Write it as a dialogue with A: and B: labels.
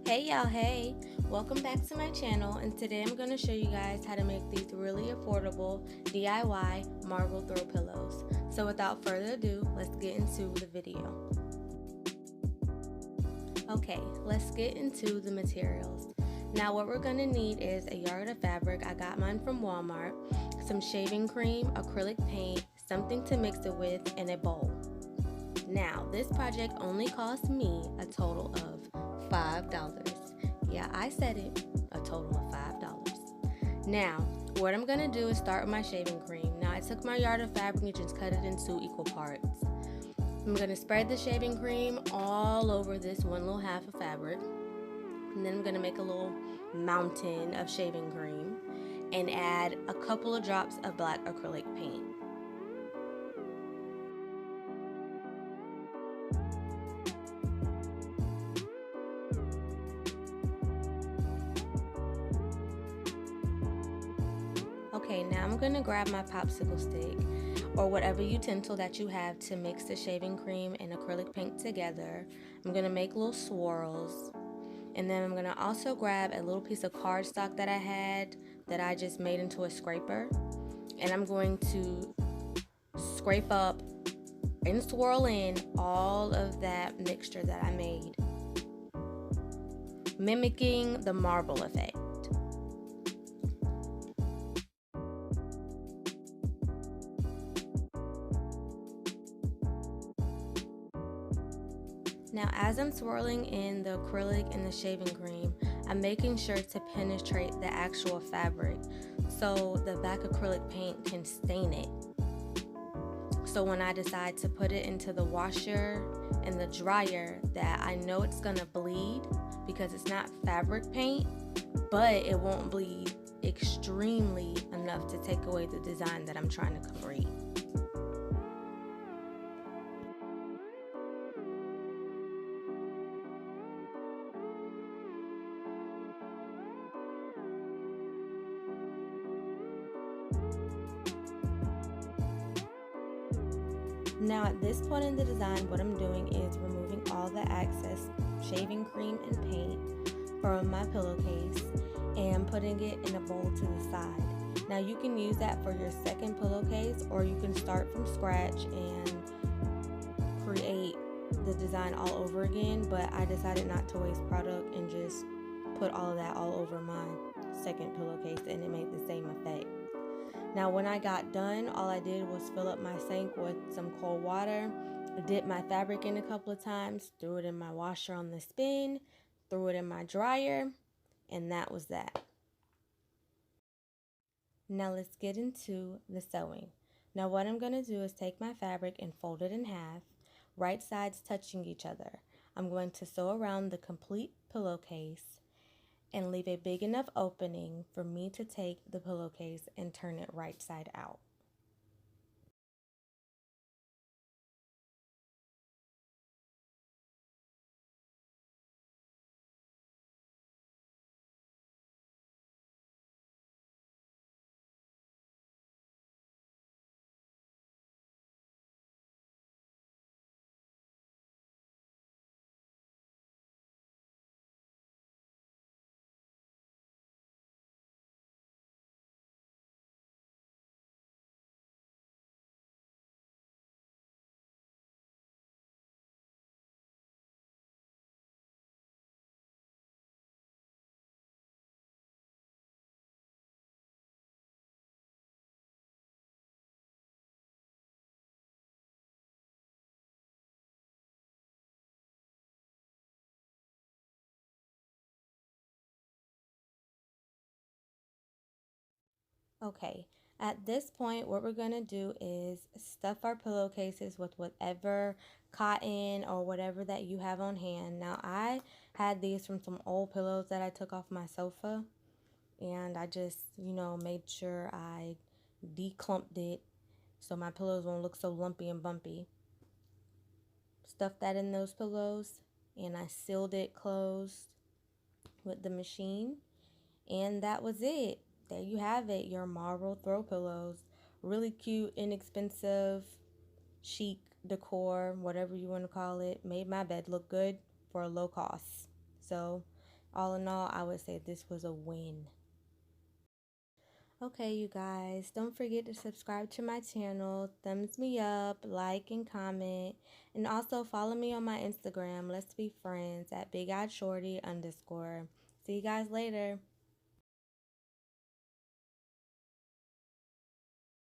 A: Hey y'all, hey! Welcome back to my channel, and today I'm going to show you guys how to make these really affordable DIY marble throw pillows. So without further ado, let's get into the video. Okay, let's get into the materials. Now what we're going to need is a yard of fabric. I got mine from Walmart, some shaving cream, acrylic paint, something to mix it with, and a bowl. Now this project only cost me a total of $5. Yeah, I said it, a total of $5. Now, what I'm gonna do is start with my shaving cream. Now I took my yard of fabric and just cut it into equal parts. I'm gonna spread the shaving cream all over this one little half of fabric. And then I'm gonna make a little mountain of shaving cream and add a couple of drops of black acrylic paint. Okay, now I'm going to grab my popsicle stick or whatever utensil that you have to mix the shaving cream and acrylic paint together. I'm going to make little swirls, and then I'm going to also grab a little piece of cardstock that I had that I just made into a scraper, and I'm going to scrape up and swirl in all of that mixture that I made, mimicking the marble effect. Now as I'm swirling in the acrylic and the shaving cream, I'm making sure to penetrate the actual fabric so the black acrylic paint can stain it. So when I decide to put it into the washer and the dryer, that I know it's gonna bleed because it's not fabric paint, but it won't bleed extremely enough to take away the design that I'm trying to create. Now at this point in the design, what I'm doing is removing all the excess shaving cream and paint from my pillowcase and putting it in a bowl to the side. Now you can use that for your second pillowcase, or you can start from scratch and create the design all over again, but I decided not to waste product and just put all of that all over my second pillowcase, and it made the same effect. Now when I got done, all I did was fill up my sink with some cold water, dip my fabric in a couple of times, threw it in my washer on the spin, threw it in my dryer, and that was that. Now let's get into the sewing. Now what I'm going to do is take my fabric and fold it in half, right sides touching each other. I'm going to sew around the complete pillowcase and leave a big enough opening for me to take the pillowcase and turn it right side out. Okay, at this point, what we're going to do is stuff our pillowcases with whatever cotton or whatever that you have on hand. Now, I had these from some old pillows that I took off my sofa, and I just, made sure I declumped it so my pillows won't look so lumpy and bumpy. Stuffed that in those pillows, and I sealed it closed with the machine, and that was it. There you have it, your marble throw pillows. Really cute, inexpensive, chic decor, whatever you want to call it. Made my bed look good for a low cost. So all in all, I would say this was a win. Okay, you guys, don't forget to subscribe to my channel, thumbs me up, like and comment, and also follow me on my Instagram, let's be friends, at BigEyedShorty_. See you guys later.